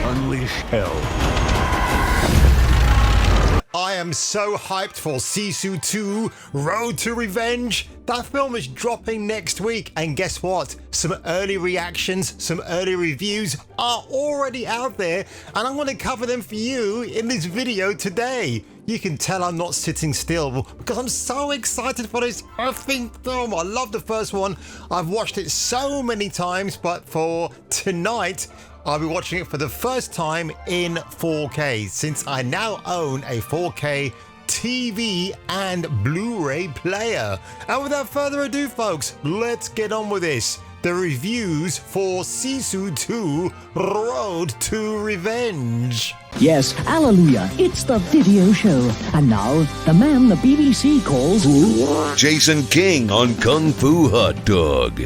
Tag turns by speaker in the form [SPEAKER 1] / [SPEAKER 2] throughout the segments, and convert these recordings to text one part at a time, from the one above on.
[SPEAKER 1] unleash hell.
[SPEAKER 2] I am so hyped for Sisu 2 Road to Revenge. That film is dropping next week, and guess what? Some early reactions, some early reviews are already out there, and I'm going to cover them for you in this video today. You can tell I'm not sitting still because I'm so excited for this effing film. I love the first one. I've watched it so many times, but for tonight, I'll be watching it for the first time in 4K since I now own a 4K TV and Blu-ray player. And without further ado, folks, let's get on with this. The reviews for Sisu 2 Road to Revenge.
[SPEAKER 3] Yes, hallelujah, it's the video show. And now, the man the BBC calls...
[SPEAKER 4] Jason King on Kung Fu Hot Dog.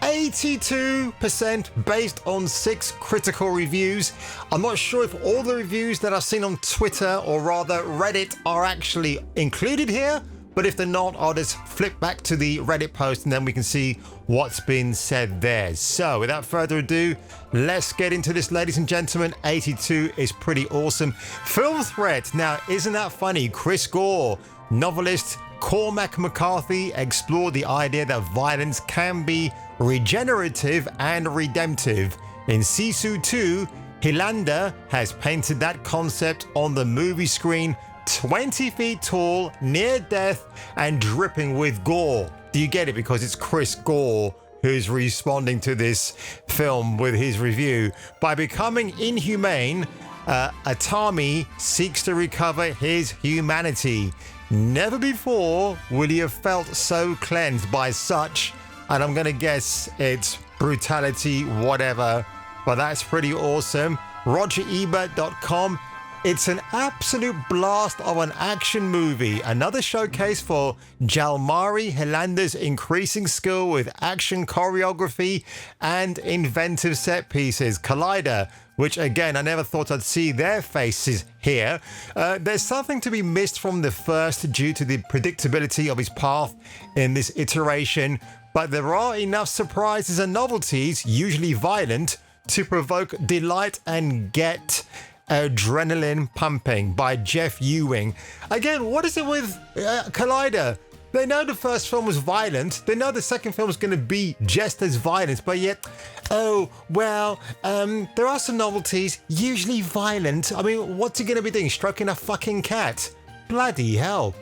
[SPEAKER 2] 82% based on 6 critical reviews. I'm not sure if all the reviews that I've seen on Twitter, or rather Reddit, are actually included here, but if they're not, I'll just flip back to the Reddit post and then we can see what's been said there. So without further ado, let's get into this, ladies and gentlemen. 82 is pretty awesome. Film threat. Now, isn't that funny? Chris Gore, novelist Cormac McCarthy, explored the idea that violence can be regenerative and redemptive. In Sisu 2, Hilander has painted that concept on the movie screen, 20 feet tall, near death, and dripping with gore. Do you get it? Because it's Chris Gore who's responding to this film with his review. By becoming inhumane, Atami seeks to recover his humanity. Never before will he have felt so cleansed by such, and I'm gonna guess it's brutality, whatever, but that's pretty awesome. RogerEbert.com. It's an absolute blast of an action movie. Another showcase for Jalmari Hilander's increasing skill with action choreography and inventive set pieces. Collider, which again, I never thought I'd see their faces here. There's something to be missed from the first due to the predictability of his path in this iteration, but there are enough surprises and novelties, usually violent, to provoke delight and get adrenaline pumping. By Jeff Ewing. Again, what is it with Collider? They know the first film was violent. They know the second film is going to be just as violent, but yet, oh, well, there are some novelties, usually violent. I mean, what's he going to be doing? Stroking a fucking cat? Bloody hell.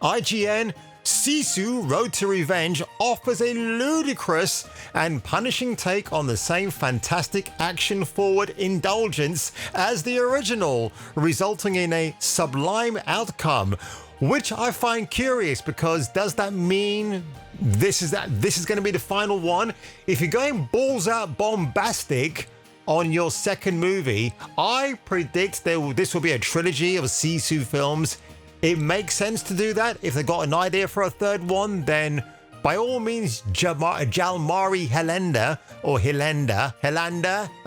[SPEAKER 2] IGN, Sisu Road to Revenge offers a ludicrous and punishing take on the same fantastic action-forward indulgence as the original, resulting in a sublime outcome, which I find curious because does that mean this is going to be the final one? If you're going balls out bombastic on your second movie, I predict this will be a trilogy of Sisu films. It makes sense to do that. If they've got an idea for a third one, then by all means, Jalmari Hilander, or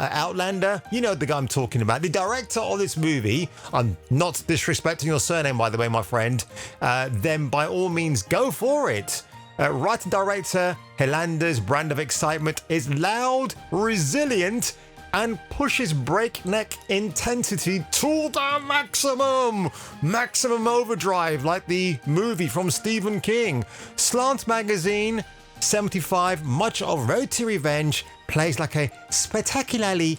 [SPEAKER 2] Outlander, you know the guy I'm talking about. The director of this movie, I'm not disrespecting your surname, by the way, my friend, then by all means, go for it. Writer-director Hilander's brand of excitement is loud, resilient, and pushes breakneck intensity to the maximum overdrive, like the movie from Stephen King. Slant Magazine 75, much of Road to Revenge plays like a spectacularly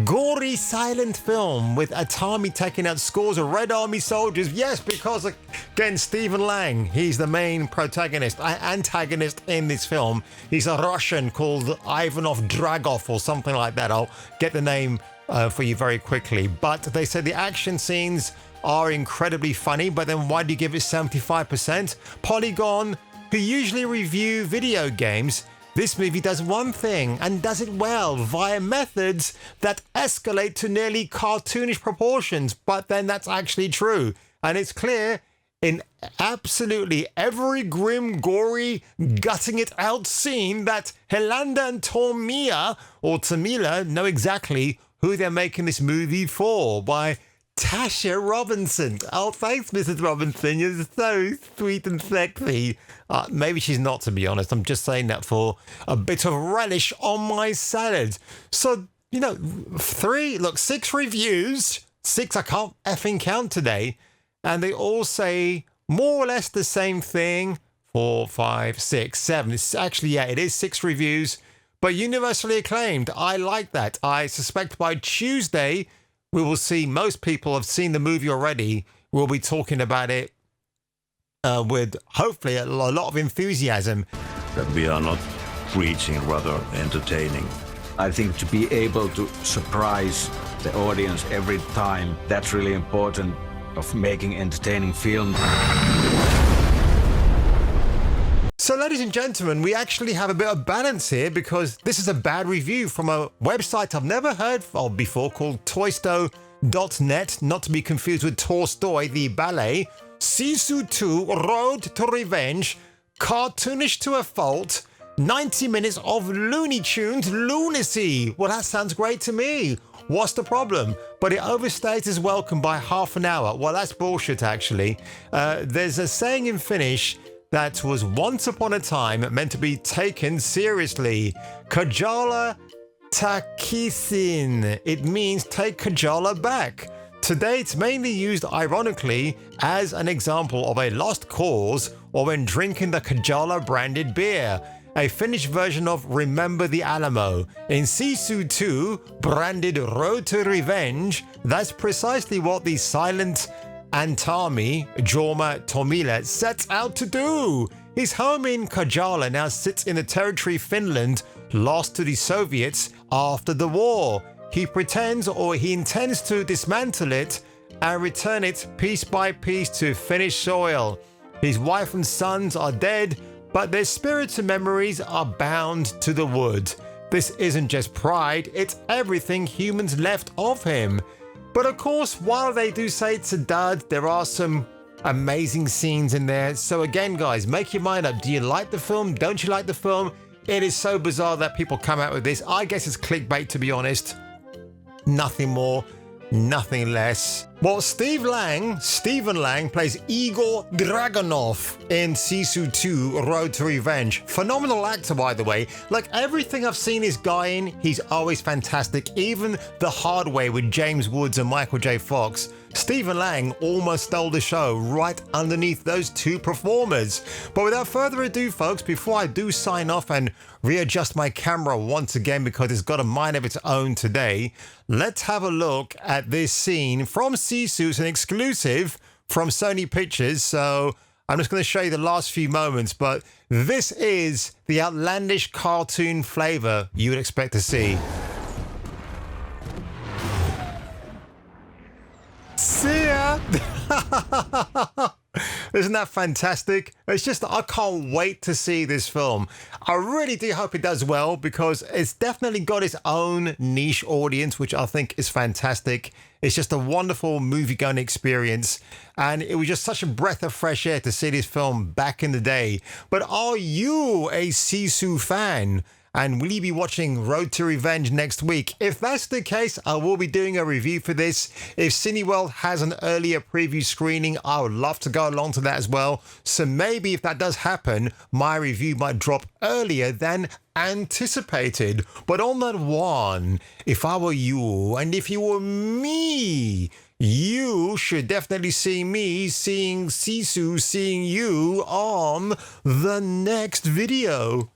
[SPEAKER 2] gory silent film with Atami taking out scores of Red Army soldiers. Yes, because again, Stephen Lang, he's the main antagonist in this film. He's a Russian called Ivanov Dragov or something like that. I'll get the name for you very quickly. But they say the action scenes are incredibly funny, but then why do you give it 75%? Polygon, who usually review video games, this movie does one thing and does it well via methods that escalate to nearly cartoonish proportions, but then that's actually true. And it's clear in absolutely every grim, gory, gutting it out scene that Hilander and Tamila know exactly who they're making this movie for. By Tasha Robinson. Oh, thanks, Mrs. Robinson. You're so sweet and sexy. Maybe she's not, to be honest. I'm just saying that for a bit of relish on my salad. So you know, 6 reviews. 6, I can't effing count today. And they all say more or less the same thing. 4, 5, 6, 7. It's actually, yeah, it is 6 reviews, but universally acclaimed. I like that. I suspect by Tuesday, we will see most people have seen the movie already. We'll be talking about it with hopefully a lot of enthusiasm.
[SPEAKER 1] That we are not preaching, rather entertaining.
[SPEAKER 5] I think to be able to surprise the audience every time, that's really important of making entertaining film.
[SPEAKER 2] So, ladies and gentlemen, we actually have a bit of balance here because this is a bad review from a website I've never heard of before called toysto.net, not to be confused with Tolstoy, the ballet. Sisu 2, Road to Revenge, cartoonish to a fault, 90 minutes of Looney Tunes lunacy. Well, that sounds great to me. What's the problem? But it overstays its welcome by half an hour. Well, that's bullshit, actually. There's a saying in Finnish that was once upon a time meant to be taken seriously. Kajala takisin. It means take Kajala back. Today, it's mainly used ironically as an example of a lost cause or when drinking the Kajala branded beer, a Finnish version of Remember the Alamo. In Sisu 2, branded Road to Revenge, that's precisely what the silent Antami, Jorma Tomila, sets out to do. His home in Kajala now sits in the territory Finland lost to the Soviets after the war. He pretends or he intends to dismantle it and return it piece by piece to Finnish soil. His wife and sons are dead, but their spirits and memories are bound to the wood. This isn't just pride, it's everything humans left of him. But of course, while they do say it's a dud, there are some amazing scenes in there. So again, guys, make your mind up. Do you like the film? Don't you like the film? It is so bizarre that people come out with this. I guess it's clickbait, to be honest. Nothing more, nothing less. Well, Stephen Lang plays Igor Dragunov in Sisu 2, Road to Revenge. Phenomenal actor, by the way. Like everything I've seen this guy in, he's always fantastic. Even The Hard Way with James Woods and Michael J. Fox. Stephen Lang almost stole the show right underneath those two performers. But without further ado, folks, before I do sign off and readjust my camera once again because it's got a mind of its own today, let's have a look at this scene from Sisu. It's an exclusive from Sony Pictures, so I'm just going to show you the last few moments, but this is the outlandish cartoon flavor you would expect to see. See ya! Isn't that fantastic? It's just, I can't wait to see this film. I really do hope it does well because it's definitely got its own niche audience, which I think is fantastic. It's just a wonderful movie-going experience. And it was just such a breath of fresh air to see this film back in the day. But are you a Sisu fan? And will you be watching Road to Revenge next week? If that's the case, I will be doing a review for this. If Cineworld has an earlier preview screening, I would love to go along to that as well. So maybe if that does happen, my review might drop earlier than anticipated. But on that one, if I were you and if you were me, you should definitely see me seeing Sisu seeing you on the next video.